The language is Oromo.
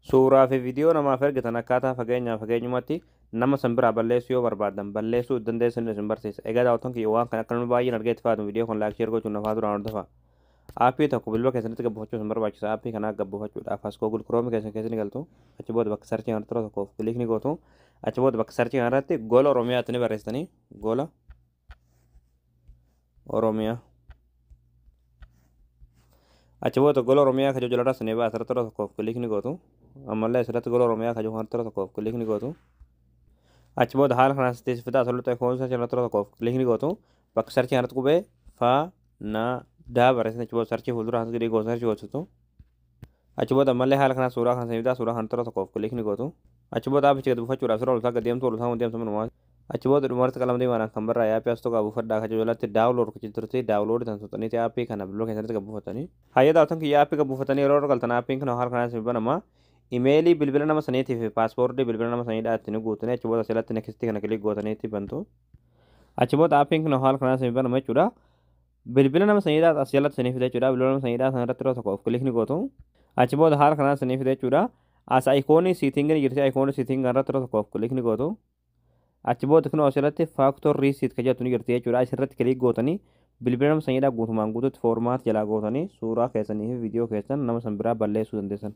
Suuraa fi viidiyoo namaaf ergitan akkaataa fageenyumatti nama san biraa balleessuu yoo barbaadan balleessuu dandeessan isin barsiisa. Egaa daawwattoon kiyya waan kana akka namni baay'een argee itti fayyadamu viidiyoo kan laayik sheer gochuun nafaa duraan hordofaa. Aappii tokko bilbila keessanitti gabbuufachuu isin barbaachisa. Aappii kana gabbuufachuudhaaf as Google Chrome keessan ni galtu. Achi booda bakka sarchii kanatti tokkoof kilik ni gootu. Achi booda bakka sarchii kanarratti gola Oromiyaatti ni barreessitanii gola Oromiyaa. Achi booda gola Oromiyaa kajoo jalarraa sinee ba'a asirratti tokkoof kilik ni gootu. Ammallee asirratti gola Oromiyaa kajoo kanatti tokkoof kilik ni gootu. Achi booda haala kanaan teessifata asirratti ekoon sarchii kanatti tokkoof kilik ni gootu. Bakka sarchii kanatti qubee faa naa daa barreessan achi booda sarchii fuuldura kanatti gadi gootu sarchii gootu. Achi booda ammallee haala kanaan suuraa kan saniidhaa suuraa kanatti tokkoof kilik ni gootu. Achi booda aapicha gadi buufachuudhaaf sirra oltaa gadi deemtu minumaa. Achi booda dhumarratti qalamni maanaan kan barraa aappii as tokko buufadhaa kan jalatti daawulood kan turte daawulood kan tuqxaniiti aappii kana bilbila keessatti kan buufatanii. Hayya daawwattoon kiyya aappii kan buufatanii yeroo galtan aappiin kana haala kanaan isin banama. Imeelii bilbila nama saniitii fi paaspoortii bilbila nama saniidhaa itti ni guutanii achi booda asirratti nekistii kana kilik gootaniitti bantu. Achi booda aappiin kana haala kanaan isin banama jechuudha. Bilbila nama saniidhaa as jalatti isinii fida jechuudha. Bilbila nama saniidhaa sanarratti yeroo tokkoof kilik ni gootu. Achi booda haala kanaan isinii fida jechuudha. As ayikoonii siitingii jirti ayikoonii siitingii irratti yeroo tokkoof kilik ni gootu. Achi booda kunoo asirratti faaktor riisiit kan jettu ni jirti jechuudha. Asirratti kilik gootanii bilbila nama saniidhaa guutumaan guututti foormaat jalaa gootanii suuraa keessanii fi viidiyoo keessan nama san biraa balleessuu dandeessan.